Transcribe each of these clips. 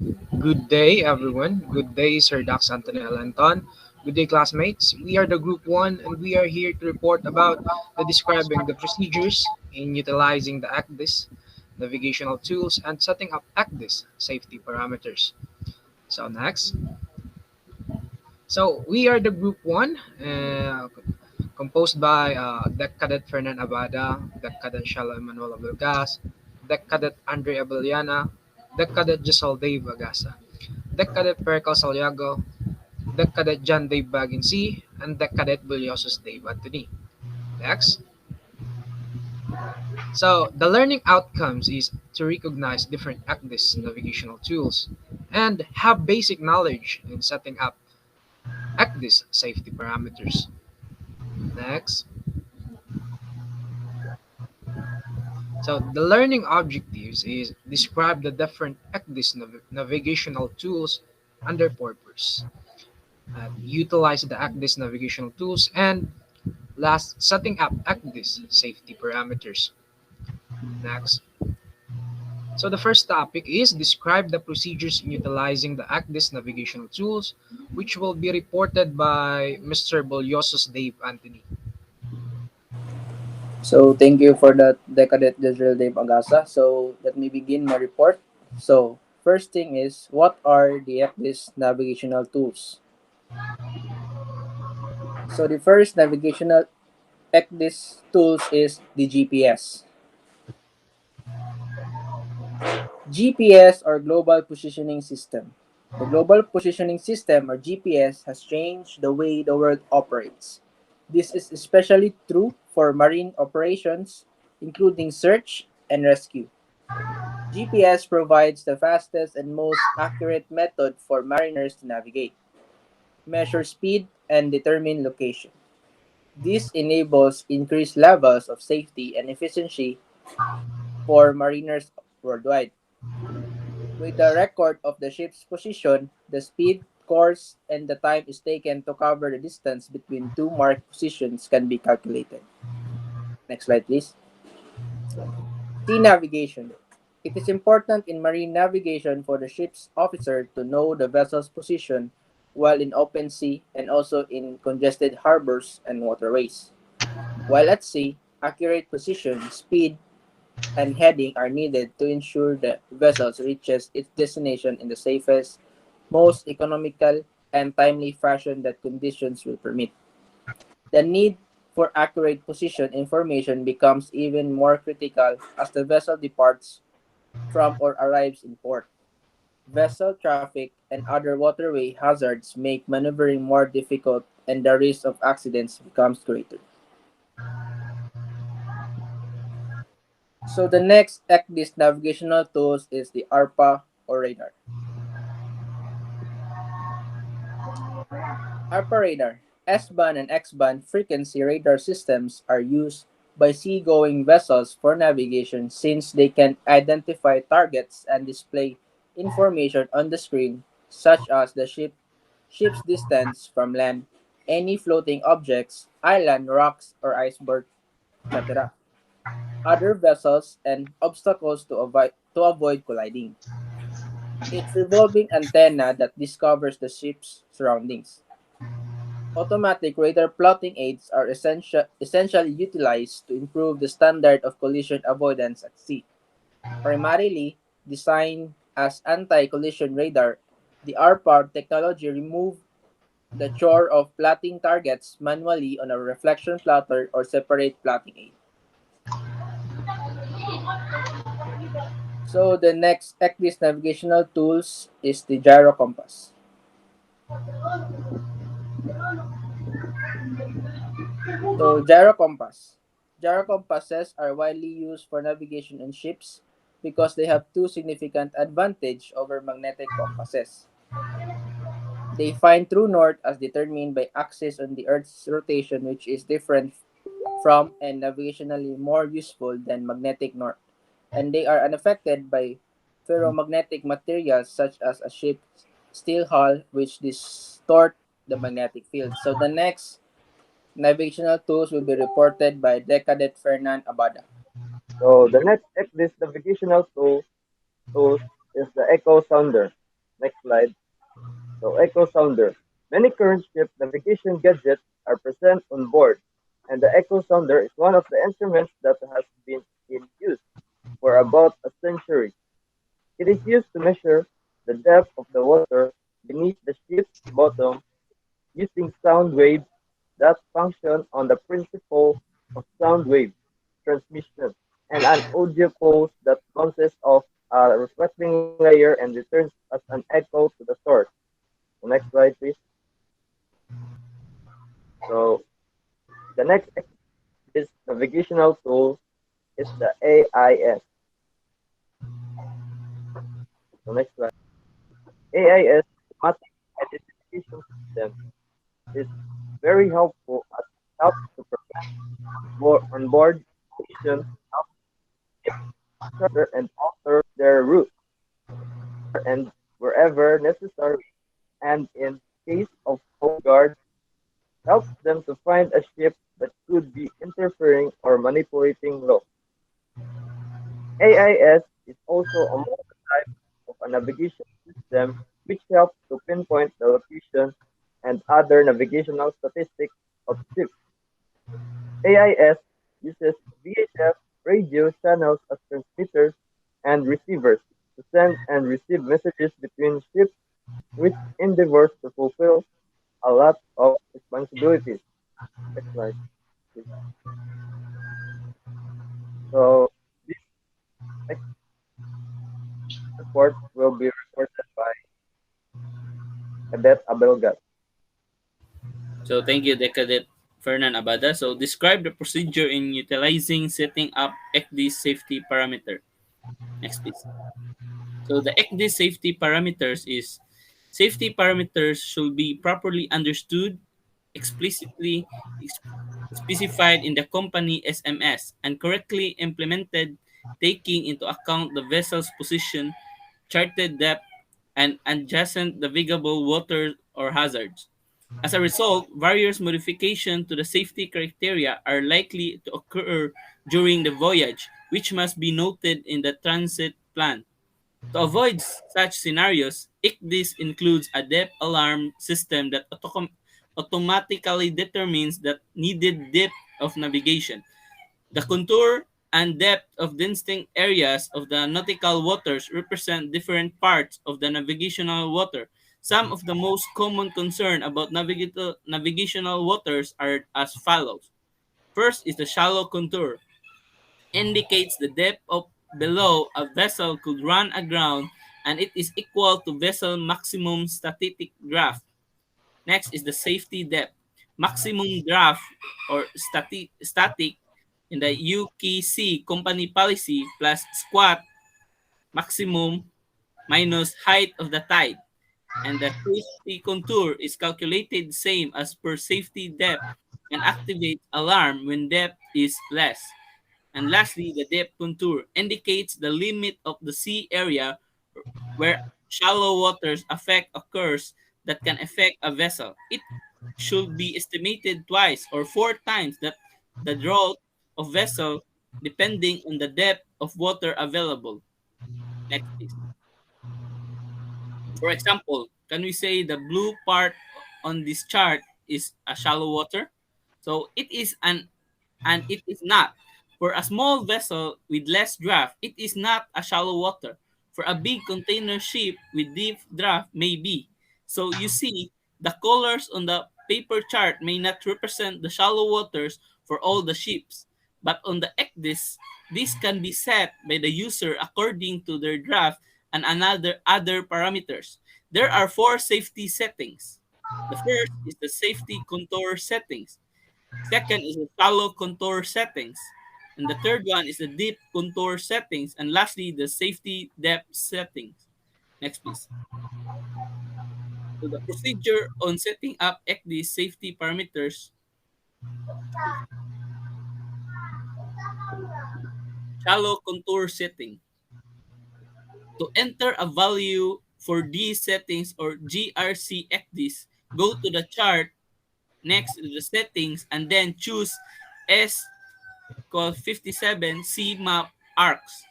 Good day, everyone. Good day, Sir Dax Antonel Anton. Good day, classmates. We are the Group 1 and we are here to report about describing the procedures in utilizing the ACDIS, navigational tools, and setting up ACDIS safety parameters. So, next. So, we are the Group 1, composed by Deck Cadet Fernan Abada, Deck Cadet Shala Emanuel Abelgas, Deck Cadet Andre Abeliana, Deck Cadet Giselle Dave Agasa, Deck Cadet Percal Salyago, Deck Cadet John Dave Baginsi, and Deck Cadet Buliosus Dave Anthony. Next. So, the learning outcomes is to recognize different ACDIS navigational tools and have basic knowledge in setting up ACDIS safety parameters. Next. So, the learning objectives is describe the different ACDIS navigational tools and their purpose. Utilize the ACDIS navigational tools and last, setting up ACDIS safety parameters. Next. So the first topic is describe the procedures in utilizing the ACDIS navigational tools, which will be reported by Mr. Boliosos Dave Anthony. So thank you for that, Decadent General Dave Agasa. So let me begin my report. So first thing is, what are the ECDIS navigational tools? So the first navigational ECDIS tools is the GPS. GPS or Global Positioning System. The Global Positioning System or GPS has changed the way the world operates. This is especially true for marine operations, including search and rescue. GPS provides the fastest and most accurate method for mariners to navigate, measure speed, and determine location. This enables increased levels of safety and efficiency for mariners worldwide. With a record of the ship's position, the speed, course, and the time is taken to cover the distance between two marked positions can be calculated. Next slide, please. Sea navigation. It is important in marine navigation for the ship's officer to know the vessel's position while in open sea and also in congested harbors and waterways. While at sea, accurate position, speed, and heading are needed to ensure the vessel reaches its destination in the safest, most economical, and timely fashion that conditions will permit. The need for accurate position information becomes even more critical as the vessel departs from or arrives in port. Vessel traffic and other waterway hazards make maneuvering more difficult and the risk of accidents becomes greater. So the next ECDIS navigational tools is the ARPA or radar. ARPA radar, S-band and X-band frequency radar systems are used by seagoing vessels for navigation since they can identify targets and display information on the screen such as the ship's distance from land, any floating objects, island, rocks, or iceberg, etc., other vessels, and obstacles to avoid colliding. It's revolving antenna that discovers the ship's surroundings. Automatic radar plotting aids are essentially utilized to improve the standard of collision avoidance at sea. Primarily designed as anti-collision radar, the RPAR technology removed the chore of plotting targets manually on a reflection plotter or separate plotting aid. So the next ECDIS navigational tools is the gyro compass. So gyro compass. Gyro compasses are widely used for navigation on ships because they have two significant advantage over magnetic compasses. They find true north as determined by axis on the Earth's rotation, which is different from and navigationally more useful than magnetic north, and they are unaffected by ferromagnetic materials such as a ship's steel hull, which distort the magnetic field. So the next navigational tools will be reported by Decadent Fernan Abada. So the next ECDIS navigational tools is the echo sounder. Next slide. So Echo Sounder. Many current ship navigation gadgets are present on board, and the Echo Sounder is one of the instruments that has been in use for about a century. It is used to measure the depth of the water beneath the ship's bottom using sound waves that function on the principle of sound wave transmission and an audio pulse that bounces off a reflecting layer and returns as an echo to the source. So next slide, please. So the next this navigational tool is the AIS. So next slide. AIS automatic identification system is very helpful as it helps to prevent onboard collisions, help ships track and alter their route and wherever necessary, and in case of coast guard, helps them to find a ship that could be interfering or manipulating law. AIS is also among the types of a navigation system which helps to pinpoint the location and other navigational statistics of ships. AIS uses VHF radio channels as transmitters and receivers to send and receive messages between ships, which endeavors to fulfill a lot of responsibilities. Next slide, please. So this next report will be reported by Cadet Abelgat. So thank you, Decadet Fernan Abada. So describe the procedure in utilizing setting up ECDIS safety parameter. Next, please. So the ECDIS safety parameters is safety parameters should be properly understood, explicitly specified in the company SMS, and correctly implemented, taking into account the vessel's position, charted depth, and adjacent navigable water or hazards. As a result, various modifications to the safety criteria are likely to occur during the voyage, which must be noted in the transit plan. To avoid such scenarios, ICDIS includes a depth alarm system that automatically determines the needed depth of navigation. The contour and depth of distinct areas of the nautical waters represent different parts of the navigational water. Some of the most common concern about navigational waters are as follows. First is the shallow contour, indicates the depth of below a vessel could run aground, and it is equal to vessel maximum static draft. Next is the safety depth. Maximum draft or static in the UKC company policy plus squat maximum minus height of the tide. And the safety contour is calculated same as per safety depth and activates alarm when depth is less. And lastly, the depth contour indicates the limit of the sea area where shallow waters affect occurs that can affect a vessel. It should be estimated twice or four times that the draught of vessel depending on the depth of water available. Next, please. For example, can we say the blue part on this chart is a shallow water? So it is an and it is not. For a small vessel with less draft, it is not a shallow water. For a big container ship with deep draft, may be. So you see, the colors on the paper chart may not represent the shallow waters for all the ships. But on the ECDIS, this can be set by the user according to their draft and another other parameters. There are four safety settings. The first is the safety contour settings. Second is the shallow contour settings. And the third one is the deep contour settings. And lastly, the safety depth settings. Next, please. So the procedure on setting up ECDIS safety parameters. Shallow contour setting. To enter a value for these settings or GRC ECDIS, go to the chart next to the settings and then choose S called 57 C map arcs.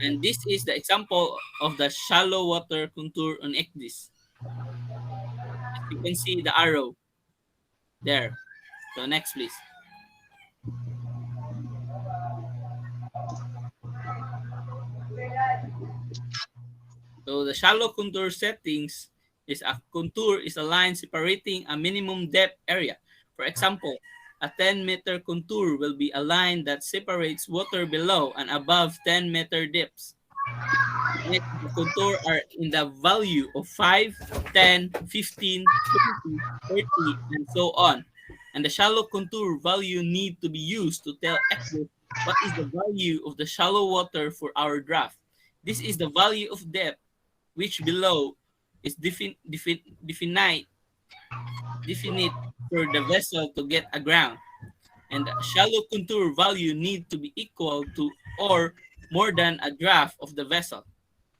And this is the example of the shallow water contour on ECDIS. As you can see the arrow there. So next please. So the shallow contour settings is a contour is a line separating a minimum depth area. For example, a 10-meter contour will be a line that separates water below and above 10-meter depths. Next, the contour are in the value of 5, 10, 15, 20, 30, and so on. And the shallow contour value need to be used to tell Eclipse what is the value of the shallow water for our draft. This is the value of depth, which below is definite for the vessel to get aground. And the shallow contour value need to be equal to or more than a draft of the vessel.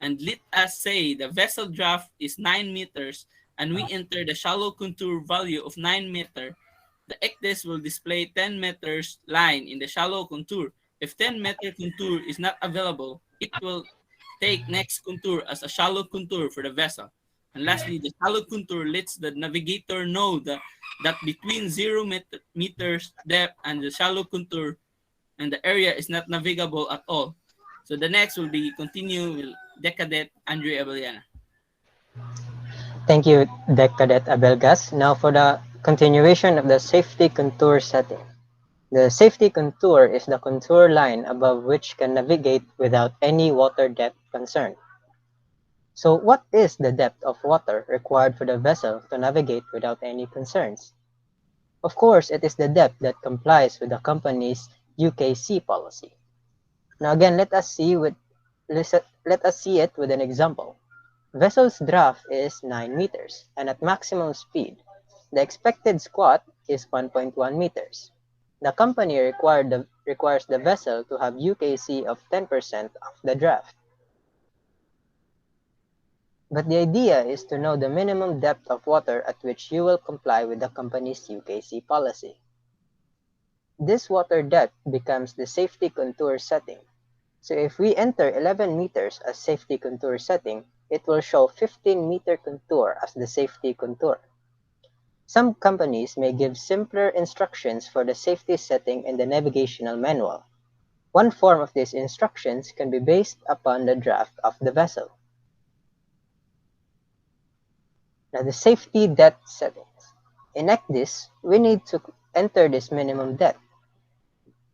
And let us say the vessel draft is 9 meters and we enter the shallow contour value of 9 meter, the ECDIS will display 10 meters line in the shallow contour. If 10-meter contour is not available, it will take next contour as a shallow contour for the vessel. And lastly, the shallow contour lets the navigator know that between 0 meters depth and the shallow contour and the area is not navigable at all. So the next will be continue with Deck Cadet Andre Abellana. Thank you, Deck Cadet Abelgas. Now for the continuation of the safety contour setting. The safety contour is the contour line above which can navigate without any water depth concern. So what is the depth of water required for the vessel to navigate without any concerns? Of course, it is the depth that complies with the company's UKC policy. Now again, let us see it with an example. Vessel's draft is 9 meters, and at maximum speed, the expected squat is 1.1 meters. The company requires the vessel to have UKC of 10% of the draft. But the idea is to know the minimum depth of water at which you will comply with the company's UKC policy. This water depth becomes the safety contour setting. So if we enter 11 meters as safety contour setting, it will show 15-meter contour as the safety contour. Some companies may give simpler instructions for the safety setting in the navigational manual. One form of these instructions can be based upon the draft of the vessel. Now the safety depth settings. In ECDIS, we need to enter this minimum depth.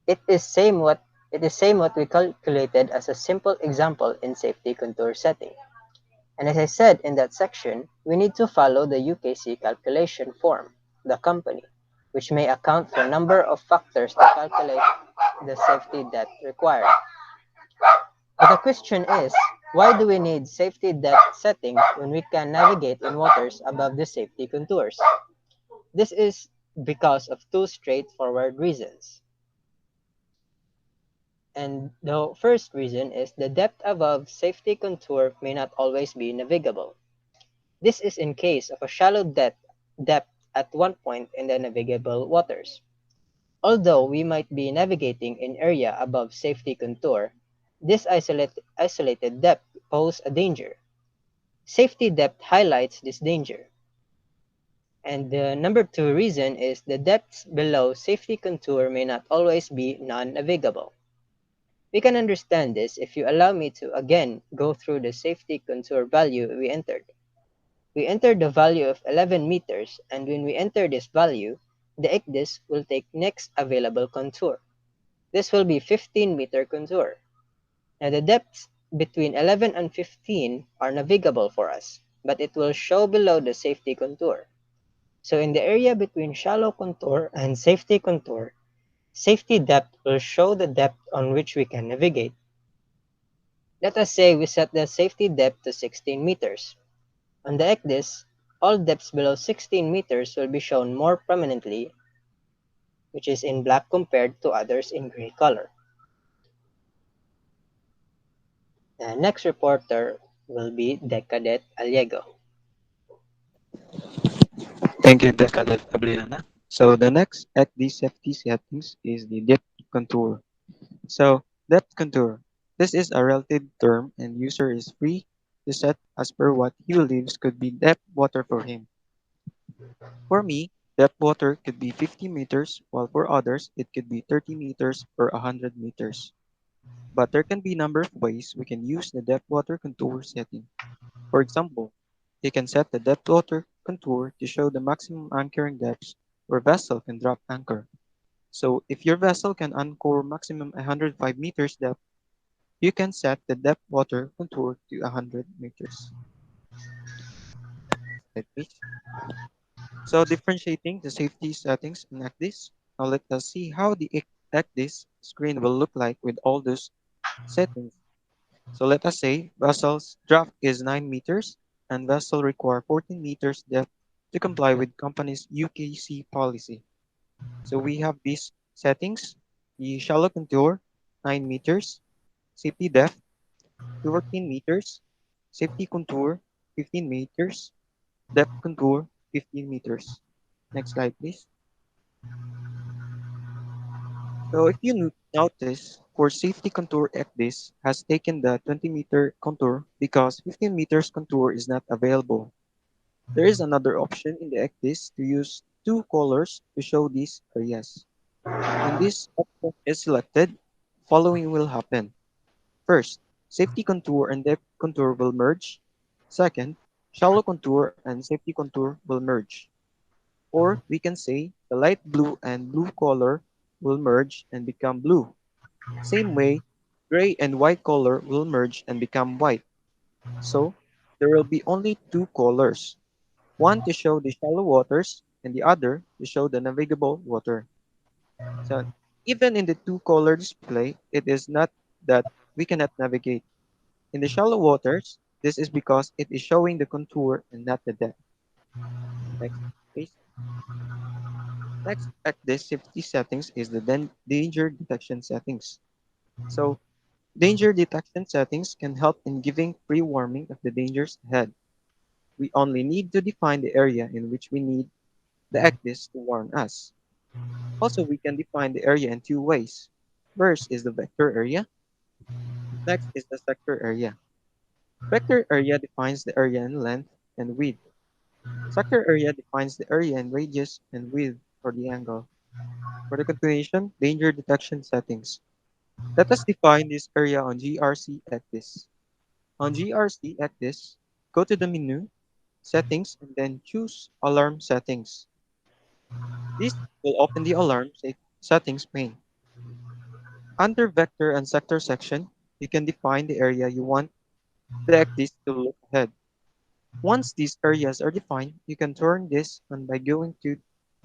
It is same what we calculated as a simple example in safety contour setting. And as I said in that section, we need to follow the UKC calculation form, the company, which may account for a number of factors to calculate the safety depth required. But the question is, why do we need safety depth setting when we can navigate in waters above the safety contours? This is because of two straightforward reasons. And the first reason is the depth above safety contour may not always be navigable. This is in case of a shallow depth at one point in the navigable waters. Although we might be navigating in area above safety contour, this isolated depth poses a danger. Safety depth highlights this danger. And the number two reason is the depths below safety contour may not always be non-navigable. We can understand this if you allow me to again go through the safety contour value we entered. We entered the value of 11 meters, and when we enter this value, the ECDIS will take next available contour. This will be 15-meter contour. Now the depths between 11 and 15 are navigable for us, but it will show below the safety contour. So in the area between shallow contour and safety contour, safety depth will show the depth on which we can navigate. Let us say we set the safety depth to 16 meters. On the ECDIS, all depths below 16 meters will be shown more prominently, which is in black compared to others in gray color. The next reporter will be Decadet Aliego. Thank you, Decadet Abriana. So the next at the safety settings is the depth contour. So depth contour. This is a relative term and user is free to set as per what he believes could be depth water for him. For me, depth water could be 50 meters, while for others it could be 30 meters or 100 meters. But there can be a number of ways we can use the depth water contour setting. For example, you can set the depth water contour to show the maximum anchoring depths where vessel can drop anchor. So if your vessel can anchor maximum 105 meters depth, you can set the depth water contour to 100 meters. Next slide, please. So differentiating the safety settings in ECDIS. Now let us see how the ECDIS screen will look like with all those settings. So let us say vessel's draft is 9 meters and vessel require 14 meters depth to comply with company's UKC policy. So we have these settings, the shallow contour 9 meters, safety depth 14 meters, safety contour 15 meters, depth contour 15 meters. Next slide please. So if you notice, for safety contour ECDIS has taken the 20-meter contour because 15 meters contour is not available. There is another option in the ECDIS to use two colors to show these areas. When this option is selected, following will happen. First, safety contour and depth contour will merge. Second, shallow contour and safety contour will merge. Or we can say the light blue and blue color will merge and become blue. Same way, gray and white color will merge and become white. So, there will be only two colors, one to show the shallow waters and the other to show the navigable water. So, even in the two-color display, it is not that we cannot navigate. In the shallow waters, this is because it is showing the contour and not the depth. Next, please. Next, at this safety settings is the danger detection settings. So, danger detection settings can help in giving pre-warning of the dangers ahead. We only need to define the area in which we need the ECDIS to warn us. Also, we can define the area in two ways. First is the vector area. Next is the sector area. Vector area defines the area in length and width. Sector area defines the area in radius and width for the angle. For the continuation, danger detection settings. Let us define this area on GRC ECDIS. On GRC ECDIS, go to the menu, Settings, and then choose Alarm Settings. This will open the alarm settings pane. Under Vector and Sector section, you can define the area you want the ECDIS to look ahead. Once these areas are defined, you can turn this on by going to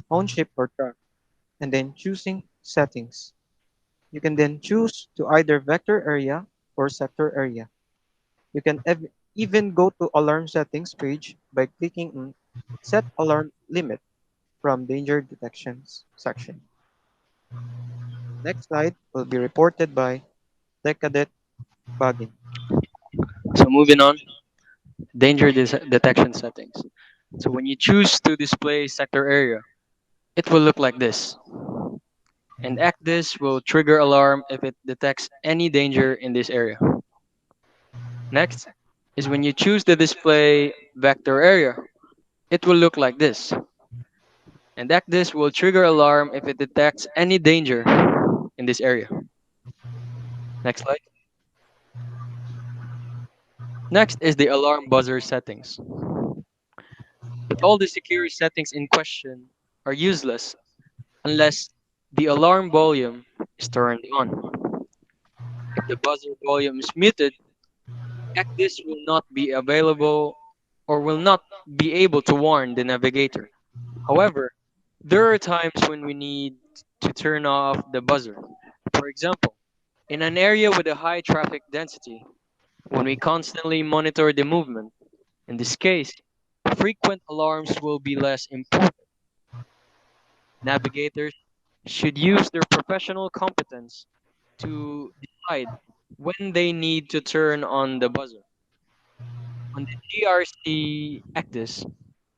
On Ship or Track and then choosing Settings. You can then choose to either Vector Area or Sector Area. You can even go to Alarm Settings page by clicking on Set Alarm Limit from Danger Detections section. Next slide will be reported by Decadet Bagin. So moving on, detection settings. So when you choose to display sector area, it will look like this. And ActThis will trigger alarm if it detects any danger in this area. Next is when you choose the display vector area, it will look like this. And ActThis will trigger alarm if it detects any danger in this area. Next slide. Next is the alarm buzzer settings. But all the security settings in question are useless unless the alarm volume is turned on. If the buzzer volume is muted, ECDIS will not be available or will not be able to warn the navigator. However, there are times when we need to turn off the buzzer. For example, in an area with a high traffic density, when we constantly monitor the movement, in this case, frequent alarms will be less important. Navigators should use their professional competence to decide when they need to turn on the buzzer. On the GRC Actis,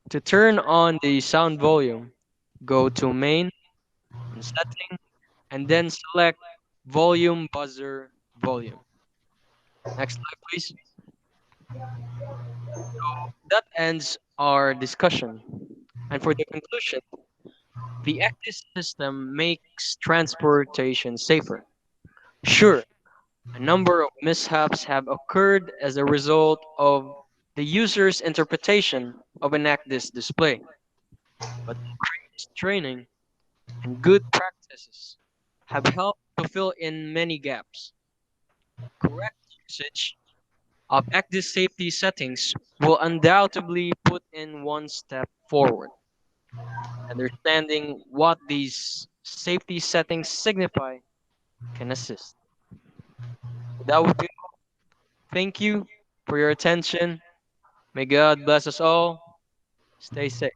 to turn on the sound volume, go to Main and Setting, and then select Volume Buzzer Volume. Next slide, please. That ends our discussion. And for the conclusion, the ECDIS system makes transportation safer. Sure, a number of mishaps have occurred as a result of the user's interpretation of an ECDIS display, but increased training and good practices have helped to fill in many gaps. Correct usage of ECDIS safety settings will undoubtedly put in one step forward. Understanding what these safety settings signify can assist. That would be thank you for your attention. May God bless us all. Stay safe.